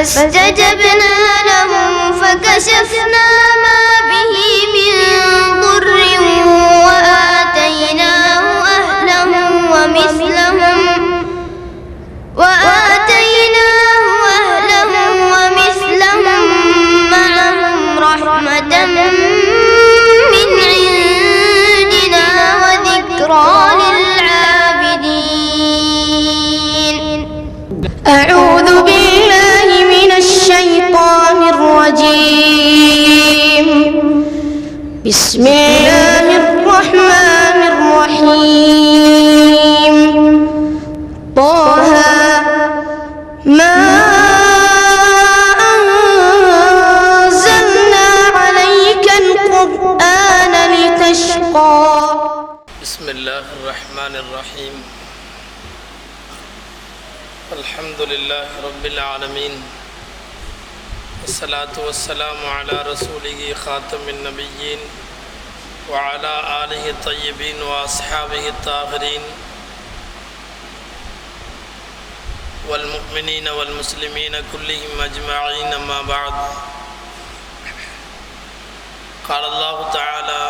فاستجبنا له فكشفنا ما به من ضر وآتيناه أهله ومثلهم معهم رحمة من عندنا وذكرى للعابدين. أعوذ بالله من الشيطان الرجيم. بسم الله الرحمن الرحيم. طه ما أنزلنا عليك القرآن لتشقى. بسم الله الرحمن الرحيم. الحمد لله رب العالمين، والصلاة والسلام على رسوله خاتم النبيين وعلى آله الطيبين وأصحابه الطاهرين والمؤمنين والمسلمين كلهم أجمعين. أما بعد، قال الله تعالى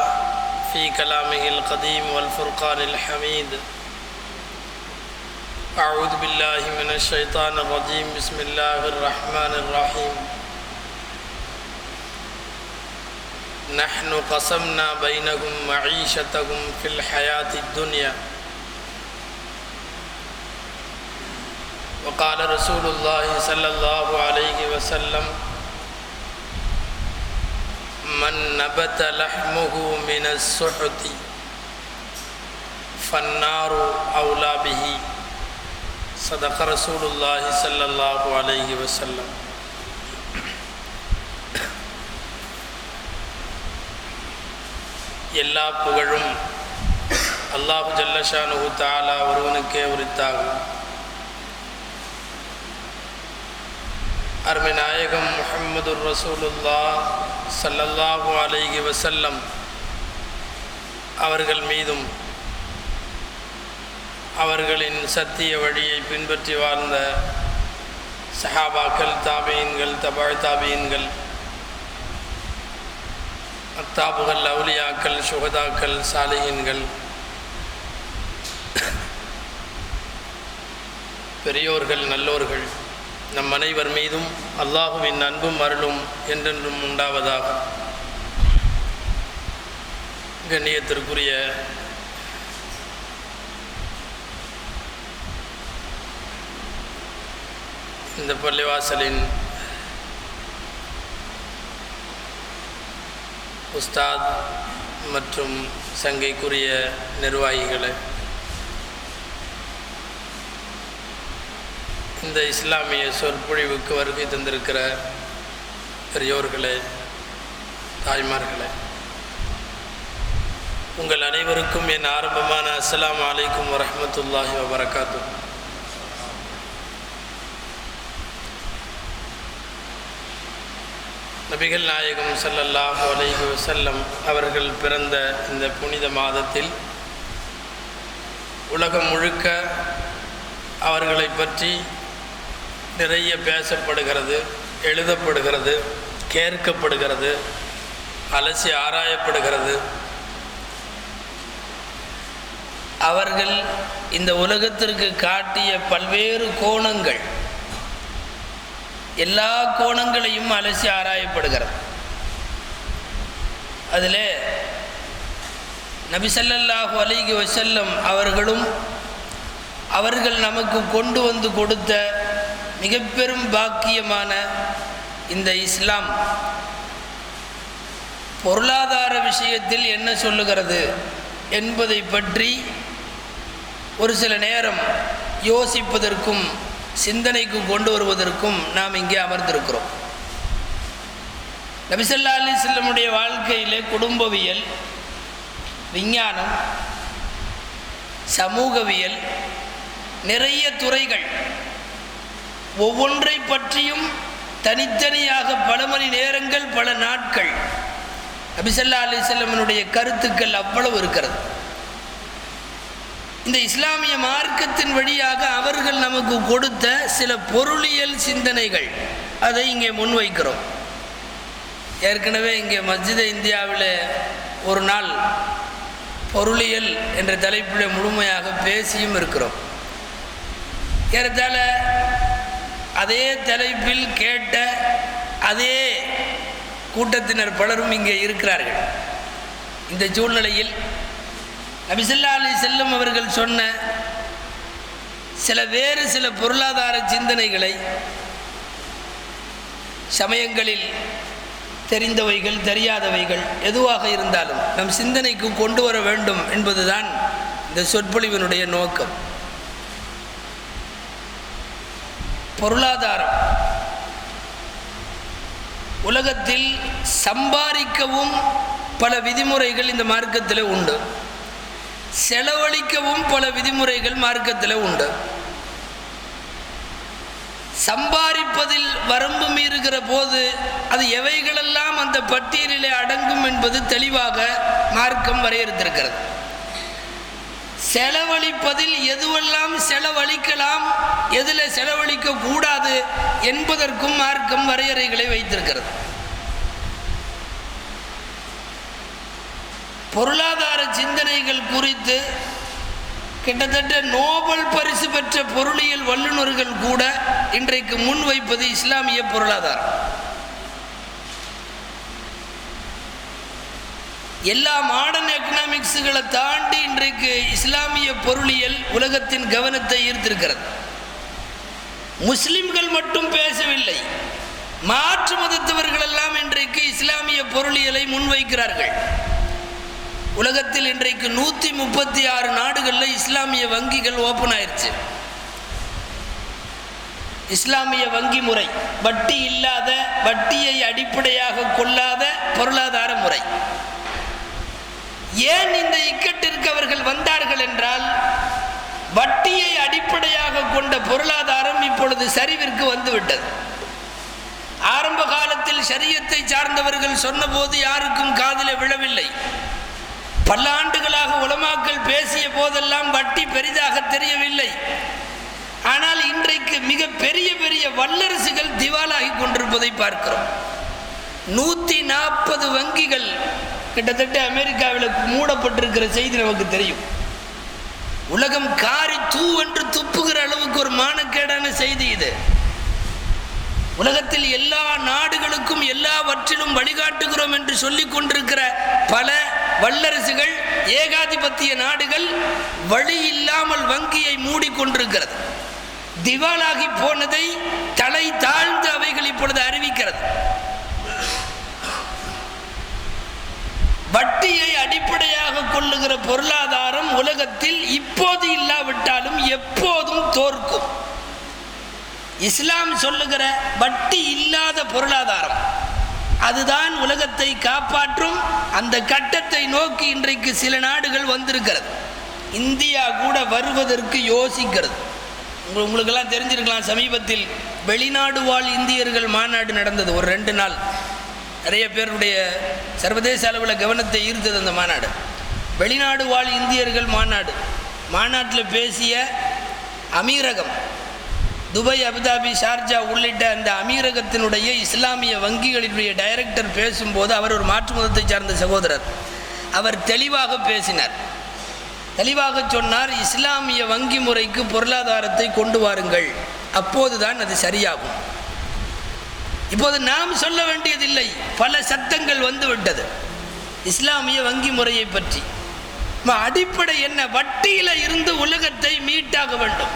في كلامه القديم والفرقان الحميد: أعوذ بالله من الشيطان الرجيم. بسم الله الرحمن الرحيم. نحن قسمنا بينهم معيشتهم في الحياة الدنيا. وقال رسول الله صلى الله عليه وسلم: من نبت لحمه من السحت فالنار أولى به. صدق رسول الله صلى الله عليه وسلم. எல்லா புகழும் அல்லாஹு ஜல்லஷானுஹு தஆலா ஒருவனுக்கே உரித்தாகும். அருமை நாயகம் முஹம்மதுர் ரசூலுல்லாஹ் ஸல்லல்லாஹு அலைஹி வஸல்லம் அவர்கள் மீதும் அவர்களின் சத்திய வழியை பின்பற்றி வாழ்ந்த சஹாபாக்கள், தாபீன்கள், தபஅ தாபீன்கள், அக்தாபுகள், அவுலியாக்கள், சுஹதாக்கள், சாலிஹீன்கள், பெரியோர்கள், நல்லோர்கள் நம் அனைவர் மீதும் அல்லாஹுவின் அன்பும் அருளும் என்றென்றும் உண்டாவதாக. கண்ணியத்திற்குரிய இந்த பள்ளிவாசலின் உஸ்தாத் மற்றும் சங்கைக்குரிய நிர்வாகிகளை, இந்த இஸ்லாமிய சொற்பொழிவுக்கு வருகை தந்திருக்கிற பெரியோர்களே, தாய்மார்களே, உங்கள் அனைவருக்கும் என் ஆரம்பமான அஸ்ஸலாமு அலைக்கும் வரஹ்மத்துல்லாஹி வபரகாத்துஹு. நபிகள் நாயகம் ஸல்லல்லாஹு அலைஹி வஸல்லம் அவர்கள் பிறந்த இந்த புனித மாதத்தில் உலகம் முழுக்க அவர்களை பற்றி நிறைய பேசப்படுகிறது, எழுதப்படுகிறது, கேட்கப்படுகிறது, அலசி ஆராயப்படுகிறது. அவர்கள் இந்த உலகத்திற்கு காட்டிய பல்வேறு கோணங்கள், எல்லா கோணங்களையும் அலசி ஆராயப்படுகிறது. அதில் நபி ஸல்லல்லாஹு அலைஹி வஸல்லம் அவர்களும் அவர்கள் நமக்கு கொண்டு வந்து கொடுத்த மிக பெரும் பாக்கியமான இந்த இஸ்லாம் பொருளாதார விஷயத்தில் என்ன சொல்லுகிறது என்பதை பற்றி ஒரு சில நேரம் யோசிப்பதற்கும் சிந்தனைக்கு கொண்டு வருவதற்கும் நாம் இங்கே அமர்ந்திருக்கிறோம். நபி ஸல்லல்லாஹு அலைஹி வஸல்லமுடைய வாழ்க்கையிலே குடும்பவியல், விஞ்ஞானம், சமூகவியல், நிறைய துறைகள், ஒவ்வொன்றை பற்றியும் தனித்தனியாக பல மணி நேரங்கள், பல நாட்கள் நபி ஸல்லல்லாஹு அலைஹி வஸல்லமுடைய கருத்துக்கள் அவ்வளவு இருக்கிறது. இந்த இஸ்லாமிய மார்க்கத்தின் வழியாக அவர்கள் நமக்கு கொடுத்த சில பொருளியல் சிந்தனைகள், அதை இங்கே முன்வைக்கிறோம். ஏற்கனவே இங்கே மஸ்ஜித் இந்தியாவில் ஒரு நாள் பொருளியல் என்ற தலைப்பில் முழுமையாக பேசியும் இருக்கிறோம். ஏறத்தாழ அதே தலைப்பில் கேட்ட அதே கூட்டத்தினர் பலரும் இங்கே இருக்கிறார்கள். இந்த சூழ்நிலையில் நபி ஸல்லல்லாஹு அலைஹி வஸல்லம் அவர்கள் சொன்ன வேறு சில பொருளாதார சிந்தனைகளை சமயங்களில் தெரிந்தவைகள் தெரியாதவைகள் எதுவாக இருந்தாலும் நம் சிந்தனைக்கு கொண்டு வர வேண்டும் என்பதுதான் இந்த சொற்பொழிவினுடைய நோக்கம். பொருளாதாரம் உலகத்தில் சம்பாதிக்கவும் பல விதிமுறைகள் இந்த மார்க்கத்தில் உண்டு, செலவழிக்கவும் பல விதிமுறைகள் மார்க்கத்தில் உண்டு. சம்பாதிப்பதில் வரம்பு மீறுகிற போது அது எவைகளெல்லாம் அந்த பட்டியலிலே அடங்கும் என்பது தெளிவாக மார்க்கம் வரையறுத்திருக்கிறது. செலவழிப்பதில் எதுவெல்லாம் செலவழிக்கலாம், எதில் செலவழிக்க கூடாது என்பதற்கும் மார்க்கம் வரையறைகளை வைத்திருக்கிறது. பொருளாதார சிந்தனைகள் குறித்து கிட்டத்தட்ட நோபல் பரிசு பெற்ற பொருளியல் வல்லுநர்கள் கூட இன்றைக்கு முன்வைப்பது இஸ்லாமிய பொருளாதாரம். எல்லா மாடர்ன் எக்கனாமிக்ஸுகளை தாண்டி இன்றைக்கு இஸ்லாமிய பொருளியல் உலகத்தின் கவனத்தை ஈர்த்திருக்கிறது. முஸ்லிம்கள் மட்டும் பேசவில்லை, மாற்று மதத்தவர்கள் எல்லாம் இன்றைக்கு இஸ்லாமிய பொருளியலை முன்வைக்கிறார்கள். உலகத்தில் இன்றைக்கு 136 நாடுகளில் இஸ்லாமிய வங்கிகள் ஓப்பன் ஆயிடுச்சு. இஸ்லாமிய வங்கி முறை வட்டி இல்லாத, வட்டியை அடிப்படையாக கொள்ளாத பொருளாதார முறை. ஏன் இந்த இக்கட்டிற்கு அவர்கள் வந்தார்கள் என்றால், வட்டியை அடிப்படையாக கொண்ட பொருளாதாரம் இப்பொழுது சரிவிற்கு வந்துவிட்டது. ஆரம்ப காலத்தில் ஷரியத்தை சார்ந்தவர்கள் சொன்னபோது யாருக்கும் காதில் விழவில்லை. பல ஆண்டுகளாக உலமாக்கள் பேசிய போதெல்லாம் வட்டி பெரிதாக தெரியவில்லை. ஆனால் இன்றைக்கு மிக பெரிய பெரிய வல்லரசுகள் திவாலாகி கொண்டிருப்பதை பார்க்கிறோம். 140 வங்கிகள் கிட்டத்தட்ட அமெரிக்காவில் மூடப்பட்டிருக்கிற செய்தி நமக்கு தெரியும். உலகம் காரி தூவென்று துப்புகிற அளவுக்கு ஒரு மானக்கேடான செய்தி இது. உலகத்தில் எல்லா நாடுகளுக்கும் எல்லாவற்றிலும் வழிகாட்டுகிறோம் என்று சொல்லிக் கொண்டிருக்கிற பல வல்லரசுகள், ஏகாதிபத்திய நாடுகள் வழி இல்லாமல் வங்கியை மூடிக்கொண்டிருக்கிறது. திவாலாகி போனதை தலை தாழ்ந்து அவைகள் இப்பொழுது அறிவிக்கிறது. வட்டியை அடிப்படையாக கொள்ளுகிற பொருளாதாரம் உலகத்தில் இப்போது இல்லாவிட்டாலும் எப்போதும் தோற்கும். இஸ்லாம் சொல்லுகிற வட்டி இல்லாத பொருளாதாரம் அதுதான் உலகத்தை காப்பாற்றும். அந்த கட்டத்தை நோக்கி இன்றைக்கு சில நாடுகள் வந்திருக்கிறது. இந்தியா கூட வருவதற்கு யோசிக்கிறது. உங்களுக்கெல்லாம் தெரிஞ்சிருக்கலாம், சமீபத்தில் வெளிநாடு வாழ் இந்தியர்கள் மாநாடு நடந்தது. ஒரு 2 நாள் நிறைய பேருடைய சர்வதேச அளவில் கவனத்தை ஈர்த்தது அந்த மாநாடு. வெளிநாடு வாழ் இந்தியர்கள் மாநாட்டில் பேசிய அமீரகம், துபாய், அபுதாபி, ஷார்ஜா உள்ளிட்ட அந்த அமீரகத்தினுடைய இஸ்லாமிய வங்கிகளினுடைய டைரக்டர் பேசும்போது, அவர் ஒரு மாற்று மதத்தை சார்ந்த சகோதரர், அவர் தெளிவாக பேசினார். தெளிவாக சொன்னார், இஸ்லாமிய வங்கி முறைக்கு பொருளாதாரத்தை கொண்டு வாருங்கள், அப்போதுதான் அது சரியாகும். இப்போது நாம் சொல்ல வேண்டியதில்லை, பல சத்தங்கள் வந்துவிட்டது இஸ்லாமிய வங்கி முறையை பற்றி. அடிப்படை என்ன? வட்டியில இருந்து உலகத்தை மீட்டாக வேண்டும்.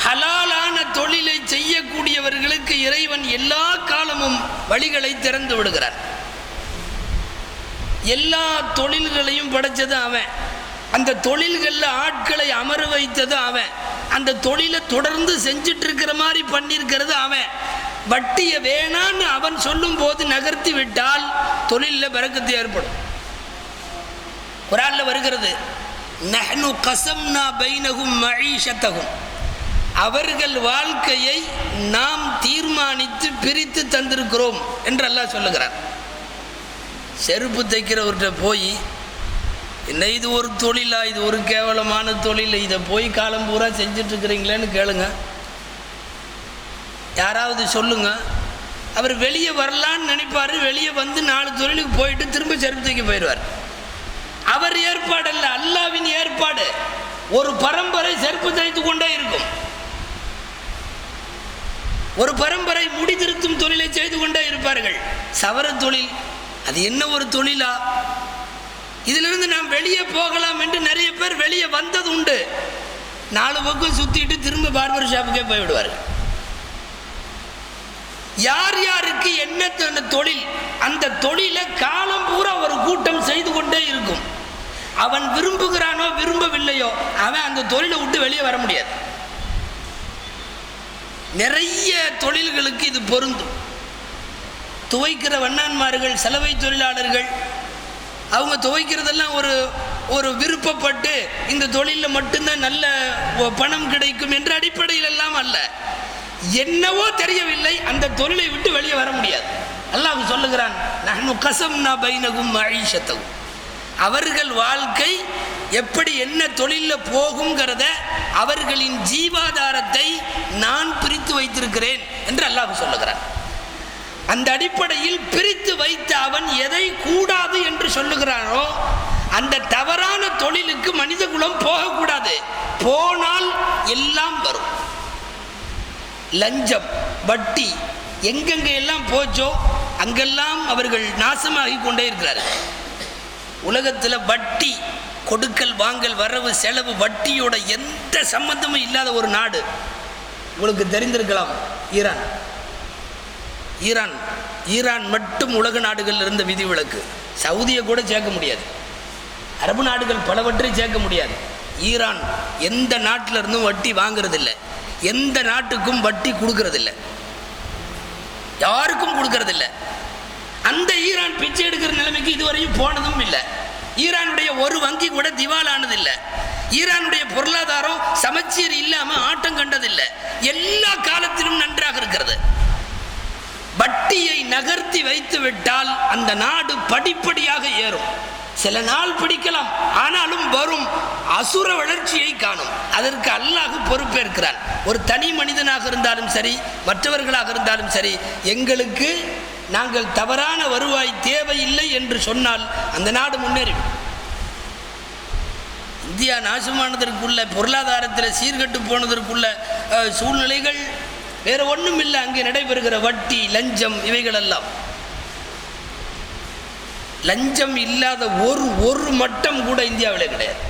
ஹலாலான தொழிலை செய்யக்கூடியவர்களுக்கு இறைவன் எல்லா காலமும் வழிகளை திறந்து விடுகிறார். எல்லா தொழில்களையும் படைச்சது அவன், அந்த தொழில்களில் ஆட்களை அமர வைத்தது அவன், அந்த தொழிலை தொடர்ந்து செஞ்சுட்டு இருக்கிற மாதிரி பண்ணியிருக்கிறது அவன். வட்டியை வேணான்னு அவன் சொல்லும் போது நகர்த்தி விட்டால் தொழிலில் பரக்கத்து ஏற்படும். குர்ஆன்ல வருகிறது, நஹ்னு கஸம்னா பைனஹும் மஈஷத்தஹும், அவர்கள் வாழ்க்கையை நாம் தீர்மானித்து பிரித்து தந்திருக்கிறோம் என்று அல்லாஹ் சொல்லுகிறார். செருப்பு தைக்கிறவர்கிட்ட போய், என்ன இது ஒரு தொழிலா, இது ஒரு கேவலமான தொழில், இதை போய் காலம் பூரா செஞ்சுட்டு இருக்கிறீங்களேன்னு கேளுங்க. யாராவது சொல்லுங்க. அவர் வெளியே வரலான்னு நினைப்பார், வெளியே வந்து 4 தொழிலுக்கு போயிட்டு திரும்ப செருப்பு தூக்கி போயிடுவார். அவர் ஏற்பாடு அல்ல, அல்லாஹ்வின் ஏற்பாடு. ஒரு பரம்பரை செருப்பு தைத்து கொண்டே இருக்கும், ஒரு பரம்பரை முடி திருத்தும் தொழிலை செய்து கொண்டே இருப்பார்கள். சவர தொழில் அது என்ன ஒரு தொழிலா? இதிலிருந்து நாம் வெளியே போகலாம் என்று நிறைய பேர் வெளியே வந்தது உண்டு. 4 பக்கம் சுத்திட்டு திரும்ப பார்பர் ஷாப்புக்கே போய்விடுவார்கள். யார் யாருக்கு என்ன தொழில், அந்த தொழிலை காலம் பூரா ஒரு கூட்டம் செய்து கொண்டே இருக்கும். அவன் விரும்புகிறானோ விரும்பவில்லையோ அவன் அந்த தொழிலை விட்டு வெளியே வர முடியாது. நிறைய தொழில்களுக்கு இது பொருந்தும். துவைக்கிற வண்ணான்மார்கள், சலவை தொழிலாளர்கள், அவங்க துவைக்கிறதெல்லாம் ஒரு விருப்பப்பட்டு இந்த தொழிலில் மட்டும்தான் நல்ல பணம் கிடைக்கும் என்ற அடிப்படையில் எல்லாம் அல்ல. என்னவோ தெரியவில்லை, அந்த தொழிலை விட்டு வெளியே வர முடியாது. அல்லாஹ் சொல்லுகிறான், நஹ்னு கஸம்னா பைனகும் மஈஷத்தஹும், அவர்கள் வாழ்க்கை எப்படி என்ன தொழிலில் போகுங்கிறத அவர்களின் ஜீவாதாரத்தை நான் பிரித்து வைத்திருக்கிறேன் என்று அல்லாஹ் சொல்லுகிறான். அந்த அடிப்படையில் பிரித்து வைத்த அவன் எதை கூடாது என்று சொல்லுகிறானோ அந்த தவறான தொழிலுக்கு மனித குலம் போகக்கூடாது. போனால் எல்லாம் வரும். லஞ்சம், வட்டி எங்கெங்க எல்லாம் போச்சோ அங்கெல்லாம் அவர்கள் நாசமாகி கொண்டே இருக்கிறார்கள். உலகத்தில் வட்டி, கொடுக்கல் வாங்கல், வரவு செலவு, வட்டியோட எந்த சம்பந்தமும் இல்லாத ஒரு நாடு உங்களுக்கு தெரிந்திருக்கலாம், ஈரான். ஈரான் ஈரான் மட்டும் உலக நாடுகள் இருந்த விதிவிலக்கு. சவுதியை கூட சேர்க்க முடியாது, அரபு நாடுகள் பலவற்றை சேர்க்க முடியாது. ஈரான் எந்த நாட்டில் இருந்தும் வட்டி வாங்கிறதில்லை, எந்த நாட்டுக்கும் வட்டி கொடுக்கறதில்லை, யாருக்கும் கொடுக்கறதில்லை. அந்த ஈரான் பிச்சை எடுக்கிற நிலைமைக்கு இதுவரையும் போனதும் இல்லை. ஈரானுடைய ஒரு வங்கி கூட திவாலானதில்லை. ஈரானுடைய பொருளாதாரம் சமச்சீர் இல்லாமல் ஆட்டம் கண்டதில்லை. எல்லா காலத்திலும் நன்றாக இருக்கிறது. வட்டியை நகர்த்தி வைத்து விட்டால் அந்த நாடு படிப்படியாக ஏறும். சில நாள் பிடிக்கலாம், ஆனாலும் வரும். அசுர வளர்ச்சியை காணும். அதற்கு அல்லாஹ் பொறுப்பேற்கிறான். ஒரு தனி மனிதனாக இருந்தாலும் சரி, மற்றவர்களாக இருந்தாலும் சரி, எங்களுக்கு நாங்கள் தவறான வருவாய் தேவையில்லை என்று சொன்னால் அந்த நாடு முன்னேறிடும். இந்தியா நாசமானதற்குள்ள, பொருளாதாரத்தில் சீர்கட்டு போனதற்குள்ள சூழ்நிலைகள் வேற ஒன்றும் இல்லை. அங்கே நடைபெறுகிற வட்டி, லஞ்சம், இவைகளெல்லாம். லஞ்சம் இல்லாத ஒரு மட்டம் கூட இந்தியாவில் கிடையாது.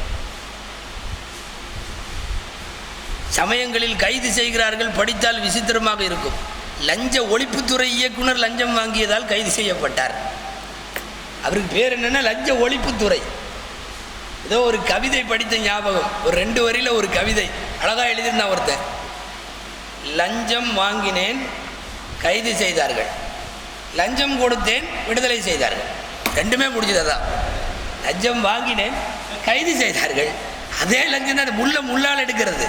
சமயங்களில் கைது செய்கிறார்கள், படித்தால் விசித்திரமாக இருக்கும். லஞ்ச ஒழிப்புத்துறை இயக்குனர் லஞ்சம் வாங்கியதால் கைது செய்யப்பட்டார். அவருக்கு பேர் என்னன்னா லஞ்ச ஒழிப்புத்துறை. ஏதோ ஒரு கவிதை படித்த ஞாபகம், ஒரு 2 வரியில் ஒரு கவிதை அழகா எழுதியிருந்தான் ஒருத்தன். லஞ்சம் வாங்கினேன், கைது செய்தார்கள். லஞ்சம் கொடுத்தேன், விடுதலை செய்தார்கள். ரெண்டுமே முடிஞ்சதான். லஞ்சம் வாங்கினேன், கைது செய்தார்கள். அதே லஞ்சம் தான் முள்ளால் எடுக்கிறது.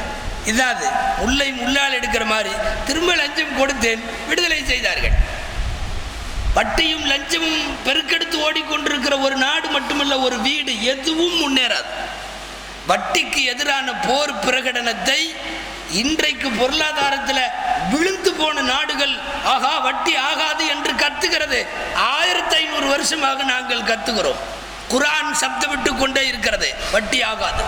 இதாது முல்லை முள்ளால் எடுக்கிற மாதிரி திரும்ப லஞ்சம் கொடுத்தேன், விடுதலை செய்தார்கள். வட்டியும் லஞ்சமும் பெருக்கெடுத்து ஓடிக்கொண்டிருக்கிற ஒரு நாடு மட்டுமல்ல, ஒரு வீடு எதுவும் முன்னேறாது. வட்டிக்கு எதிரான போர் பிரகடனத்தை இன்றைக்கு பொருளாதாரத்தில் விழுந்து போன நாடுகள் ஆகா வட்டி ஆகாது என்று கத்துகிறது. 1500 வருஷமாக நாங்கள் கத்துகிறோம். குர்ஆன் சப்தமிட்டு கொண்டே இருக்கிறது, வட்டி ஆகாது.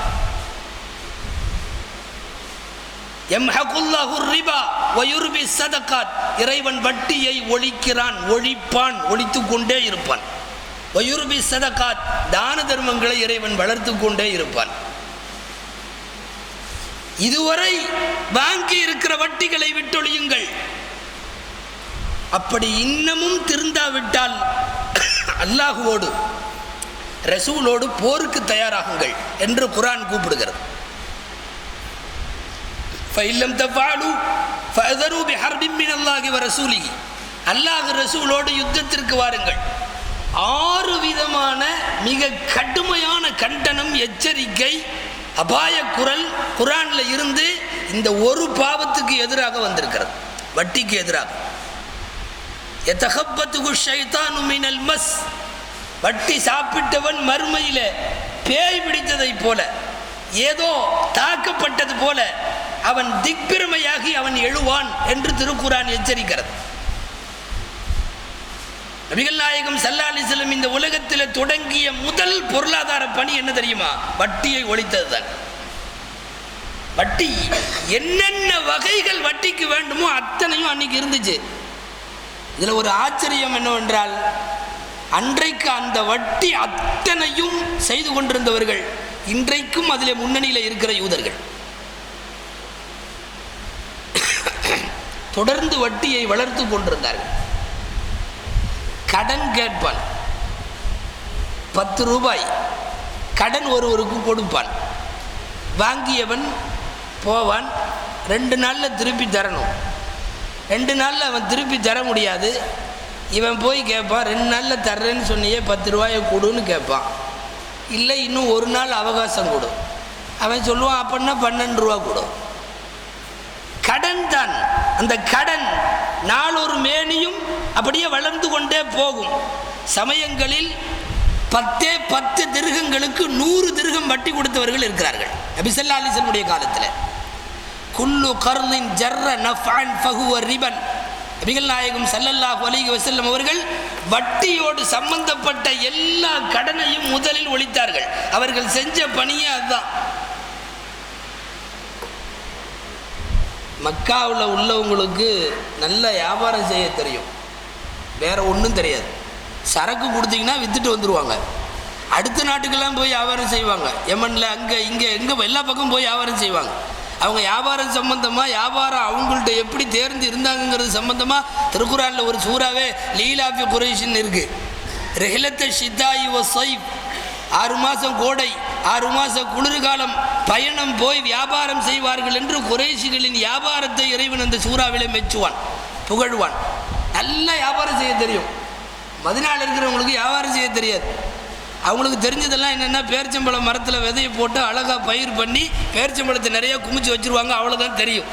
யம்ஹகுல்லாஹு ரிபா வ யுர்பி ஸதகாத், இறைவன் வட்டியை ஒழிக்கிறான், ஒழிப்பான், ஒழித்து கொண்டே இருப்பான். வ யுர்பி ஸதகாத், தான தர்மங்களை இறைவன் வளர்த்து கொண்டே இருப்பான். இதுவரை வாங்கி இருக்கிற வட்டிகளை விட்டொழியுங்கள். அப்படி இன்னமும் திருந்தாவிட்டால் அல்லாஹுவோடு ரசூலோடு போருக்கு தயாராகுங்கள் என்று குர்ஆன் கூப்பிடுகிறது. ஃபஇல்லம் தஃஅலு ஃபஅதரு பிஹர்பின் மினல்லாஹி வ ரசூலிஹி, அல்லாஹ் ரசூலோடு யுத்தத்திற்கு வாருங்கள். 6 விதமான மிக கடுமையான கண்டனம், எச்சரிக்கை, அபாய குரல் குர்ஆன்ல இருந்து இந்த ஒரு பாவத்துக்கு எதிராக வந்திருக்கிறது, வட்டிக்கு எதிராக. யதகப்பத்துகு ஷைத்தானு மினல் மஸ், வட்டி சாப்பிட்டவன் மறுமையில பேய் பிடித்ததை போல, ஏதோ தாக்கப்பட்டது போல அவன் திக்பிரமையாகி அவன் எழுவான் என்று திருக்குர்ஆன் எச்சரிக்கிறது. நபிகள் நாயகம் ஸல்லல்லாஹு அலைஹி வஸல்லம் இந்த உலகத்தில் தொடங்கிய முதல் பொருளாதார பணி என்ன தெரியுமா? வட்டியை ஒழித்ததுதான். வட்டி என்னென்ன வகைகள் வட்டிக்கு வேண்டுமோ அத்தனையும் அன்னைக்கு இருந்துச்சு. இதில் ஒரு ஆச்சரியம் என்னவென்றால், அன்றைக்கு அந்த வட்டி அத்தனையும் செய்து கொண்டிருந்தவர்கள் இன்றைக்கும் அதில் முன்னணியில் இருக்கிற யூதர்கள். தொடர்ந்து வட்டியை வளர்த்து கொண்டிருந்தார்கள். கடன் கேட்பான், 10 ரூபாய் கடன் ஒருவருக்கு கொடுப்பான். வாங்கியவன் போவான், 2 நாளில் திருப்பி தரணும். 2 நாளில் அவன் திருப்பி தர முடியாது. இவன் போய் கேட்பான், 2 நாளில் தர்றேன்னு சொன்னியே 10 ரூபாயை கொடுன்னு கேட்பான். இல்லை இன்னும் 1 நாள் அவகாசம் கொடு. அவன் சொல்லுவான், அப்படின்னா 12 ரூபா கொடு. கடன் தான். அந்த கடன் நாளொரு மேனியும் அப்படியே வளர்ந்து கொண்டே போகும். சமயங்களில் 10 திர்ஹங்களுக்கு 100 திர்ஹம் வட்டி கொடுத்தவர்கள் இருக்கிறார்கள். நபி ஸல்லல்லாஹு அலைஹி வஸல்லம் காலத்தில் குல்லு கர்லின் ஜர்ர நஃபன் ஃபஹுவ ரிபன். நபிகள் நாயகம் ஸல்லல்லாஹு அலைஹி வஸல்லம் அவர்கள் வட்டியோடு சம்பந்தப்பட்ட எல்லா கடனையும் முதலில் ஒழித்தார்கள். அவர்கள் செஞ்ச பணியே அதுதான். மக்காவில் உள்ளவங்களுக்கு நல்ல வியாபாரம் செய்ய தெரியும், வேற ஒன்றும் தெரியாது. சரக்கு கொடுத்தீங்கன்னா வித்துட்டு வந்துடுவாங்க. அடுத்த நாட்டுக்கெல்லாம் போய் வியாபாரம் செய்வாங்க. யமனில் அங்கே இங்கே எங்கே எல்லா பக்கம் போய் வியாபாரம் செய்வாங்க. அவங்க வியாபாரம் சம்பந்தமாக, வியாபாரம் அவங்கள்ட்ட எப்படி தேர்ந்து இருந்தாங்கிறது சம்பந்தமாக திருக்குர்ஆனில் ஒரு சூறாவே லீலாஃபி குரைஷின்னு இருக்குது. ரெஹ்லத்த ஷித்தாயி வ ஸைஃப், 6 மாதம் கோடை 6 மாதம் குளிர்காலம் பயணம் போய் வியாபாரம் செய்வார்கள் என்று குறைஷிகளின் வியாபாரத்தை இறைவன் அந்த சூறாவிலே மெச்சுவான், புகழ்வான். நல்ல வியாபாரம் செய்ய தெரியும். மதீனாவில் இருக்கிறவங்களுக்கு வியாபாரம் செய்ய தெரியாது. அவங்களுக்கு தெரிஞ்சதெல்லாம் என்னென்னா, பேரிச்சம்பழம் மரத்தில் விதையை போட்டு அழகாக பயிர் பண்ணி பேரிச்சம்பழத்தை நிறையா குமிச்சு வச்சுருவாங்க, அவ்வளோதான் தெரியும்.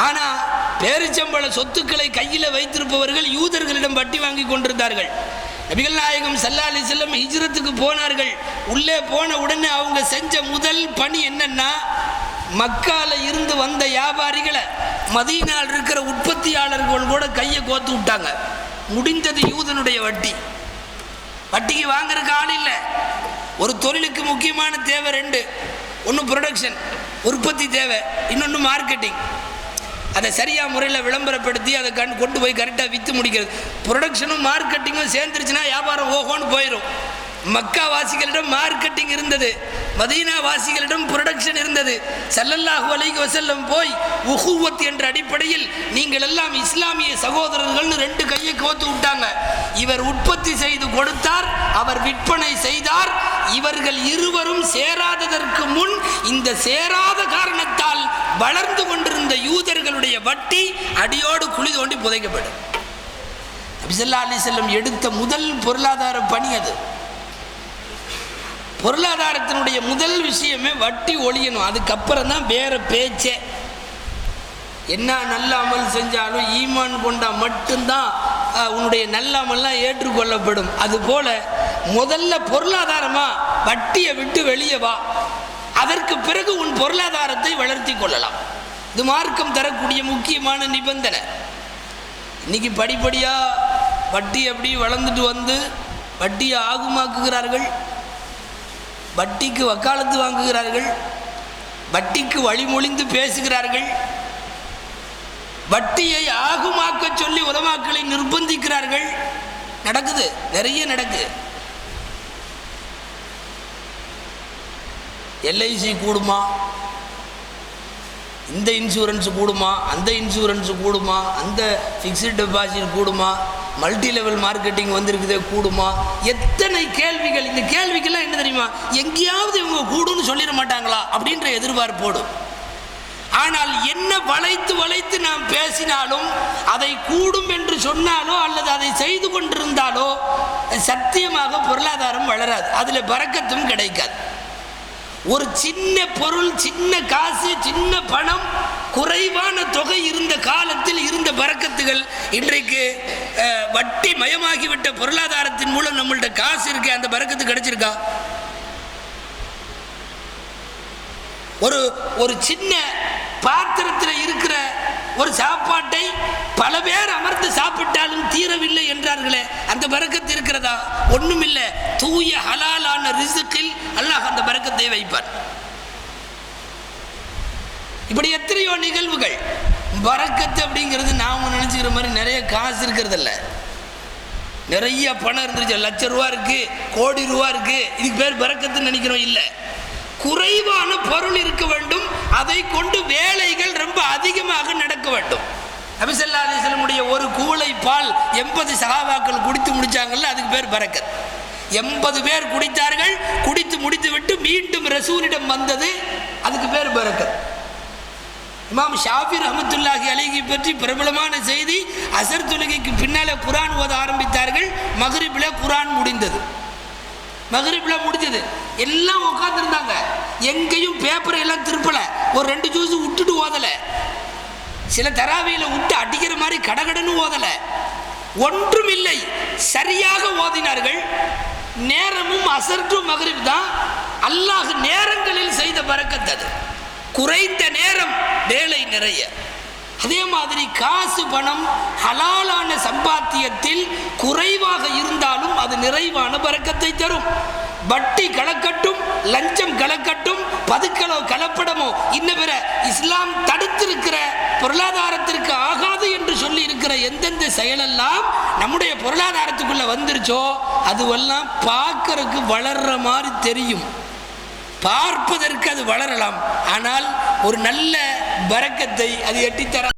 ஆனால் பேரிச்சம்பழ சொத்துக்களை கையில் வைத்திருப்பவர்கள் யூதர்களிடம் வட்டி வாங்கி கொண்டிருந்தார்கள். நபிகள் நாயகம் ஸல்லல்லாஹு அலைஹி வஸல்லம் ஹிஜ்ரத்துக்கு போனார்கள். உள்ளே போன உடனே அவங்க செஞ்ச முதல் பணி என்னன்னா, மக்கால இருந்து வந்த வியாபாரிகளை மதீனாவில் இருக்கிற உற்பத்தியாளர்கள் கூட கையை கோத்து விட்டாங்க. முடிந்தது யூதனுடைய வட்டி. வட்டிக்கு வாங்குறதுக்கு ஆள் இல்லை. ஒரு தொழிலுக்கு முக்கியமான தேவை 2. ஒன்று ப்ரொடக்ஷன், உற்பத்தி தேவை, இன்னொன்று மார்க்கெட்டிங். அதை சரியாக முறையில் விளம்பரப்படுத்தி அதை கொண்டு போய் கரெக்டாக விற்று முடிக்கிறது. ப்ரொடக்ஷனும் மார்க்கெட்டிங்கும் சேர்ந்துருச்சுன்னா வியாபாரம் ஓஹோன்னு போயிடும். மக்கா வாசிகளிடம் மார்க்கெட்டிங் இருந்தது, மதீனா வாசிகளிடம் ப்ரொடக்ஷன் இருந்தது. ஸல்லல்லாஹு அலைஹி வஸல்லம் போய் உஹுவத் என்ற அடிப்படையில் நீங்கள் எல்லாம் இஸ்லாமிய சகோதரர்கள்னு 2 கையை கோத்து விட்டாங்க. இவர் உற்பத்தி செய்து கொடுத்தார், அவர் விற்பனை செய்தார். இவர்கள் இருவரும் சேராததற்கு முன் இந்த சேராத காரணத்தால் வளர்ந்து கொண்டிருந்த யூதர்களுடைய வட்டி அடியோடு குழி தோண்டி புதைக்கப்படும். நபி ஸல்லல்லாஹு அலைஹி வஸல்லம் எடுத்த முதல் பொருளாதார பணி அது. பொருளாதாரத்தினுடைய முதல் விஷயமே வட்டி ஒழியணும். அதுக்கப்புறம் தான் வேற பேச்சே. என்ன நல்ல அமல் செஞ்சாலும் ஈமான் கொண்டா மட்டும்தான் உன்னுடைய நல்ல அமல்லாம் ஏற்றுக்கொள்ளப்படும். அதுபோல முதல்ல பொருளாதாரமா வட்டியை விட்டு வெளியே வா, அதற்கு பிறகு உன் பொருளாதாரத்தை வளர்த்தி கொள்ளலாம். இது மார்க்கம் தரக்கூடிய முக்கியமான நிபந்தனை. இன்னைக்கு படிப்படியாக வட்டி அப்படி வளர்ந்துட்டு வந்து வட்டியை ஆகுமாக்குகிறார்கள், வட்டிக்கு வக்காலத்து வாங்குகிறார்கள், வட்டிக்கு வழிமொழிந்து பேசுகிறார்கள், வட்டியை ஆகுமாக்க சொல்லி உலமாக்களை நிர்பந்திக்கிறார்கள். நடக்குது, நிறைய நடக்குது. எல்ஐசி கூடுமா, இந்த இன்சூரன்ஸ் கூடுமா, அந்த இன்சூரன்ஸ் கூடுமா, அந்த ஃபிக்ஸ்டு டெபாசிட் கூடுமா, மல்டி லெவல் மார்க்கெட்டிங் வந்திருக்குதே கூடுமா, எத்தனை கேள்விகள். இந்த கேள்விக்கெல்லாம் என்ன தெரியுமா, எங்கேயாவது இவங்க கூடுன்னு சொல்லிட மாட்டாங்களா அப்படின்ற எதிர்பார்ப்போடு. ஆனால் என்ன வளைத்து வளைத்து நாம் பேசினாலும், அதை கூடும் என்று சொன்னாலோ அல்லது அதை செய்து கொண்டிருந்தாலோ சத்தியமாக பொருளாதாரம் வளராது, அதில் பரக்கத்தும் கிடைக்காது. ஒரு சின்ன பொருள், சின்ன காசு, சின்ன பணம், குறைவான தொகை இருந்த காலத்தில் இருந்த பரக்கத்துகள் இன்றைக்கு வட்டி மயமாகிவிட்ட பொருளாதாரத்தின் மூலம் நம்மள்ட்ட காசு இருக்கு, அந்த பரக்கத்து கிடைச்சிருக்கா? ஒரு ஒரு சின்ன பாத்திரத்தில் இருக்கிற ஒரு சாப்பாட்டை பல பேர் அமர்ந்து சாப்பிட்டாலும் தீரவில்லை என்றார்களே, அந்த பரக்கத்து இருக்கிறதா? ஒண்ணும் இல்லை. தூய ஹலாலான ரிஸ்கில் அல்லாஹ் அந்த பரக்கத்தை வைப்பார். இப்படி எத்தனையோ நிகழ்வுகள். பரக்கத்து அப்படிங்கிறது நாம நினைச்சுக்கிற மாதிரி நிறைய காசு இருக்கிறது இல்லை. நிறைய பணம் இருந்துச்சு, லட்ச ரூபா இருக்கு, கோடி ரூபா இருக்கு, இதுக்கு பேர் பரக்கத்துன்னு நினைக்கிறோம். இல்லை, குறைவான பொருள் இருக்க வேண்டும், அதை கொண்டு வேலைகள் ரொம்ப அதிகமாக நடக்க வேண்டும். நபி ஸல்லல்லாஹு அலைஹி வஸல்லம் ஒரு கூளை பால் 80 சஹாபாக்கள் குடித்து முடிச்சாங்கல்ல, அதுக்கு பேர் பரக்கத். 80 பேர் குடித்தார்கள், குடித்து முடித்து விட்டு மீண்டும் ரசூலிடம் வந்தது, அதுக்கு பேர் பரக்கத். இமாம் ஷாஃபி ரஹ்மத்துல்லாஹி அலைஹி பற்றி பிரபலமான செய்தி, அசர் தொழுகைக்கு பின்னாலே குர்ஆன் ஓத ஆரம்பித்தார்கள். மக்ரிப்ல குர்ஆன் முடிந்தது. மக்ரிப்ல முடிஞ்சது, எல்லாம் உட்கார்ந்துருந்தாங்க, எங்கேயும் பேப்பரை எல்லாம் திருப்பல, ஒரு 2 ஜூஸ் விட்டுட்டு ஓதல, சில தராவியில விட்டு அடிக்கிற மாதிரி கடகடன்னு ஓதல, ஒன்றும் இல்லை, சரியாக ஓதினார்கள். நேரமும் அசர் டு மக்ரிப் தான். அல்லாஹ் நேரங்களில் செய்த பரக்கத் அது. குறைந்த நேரம், வேலை நிறைய. அதே மாதிரி காசு பணம் ஹலாலான சம்பாத்தியத்தில் குறைவாக இருந்தாலும் அது நிறைவான பரக்கத்தை தரும். வட்டி கலக்கட்டும், லஞ்சம் கலக்கட்டும், பதுக்கலோ கலப்படமோ இன்ன பிற இஸ்லாம் தடுத்திருக்கிற, பொருளாதாரத்திற்கு ஆகாது என்று சொல்லி இருக்கிற எந்தெந்த செயலெல்லாம் நம்முடைய பொருளாதாரத்துக்குள்ள வந்துருச்சோ அதுவெல்லாம் பார்க்கறதுக்கு வளர்ற மாதிரி தெரியும், பார்ப்பதற்கு அது வளரலாம், ஆனால் ஒரு நல்ல பரக்கத்தை அது எட்டித்தர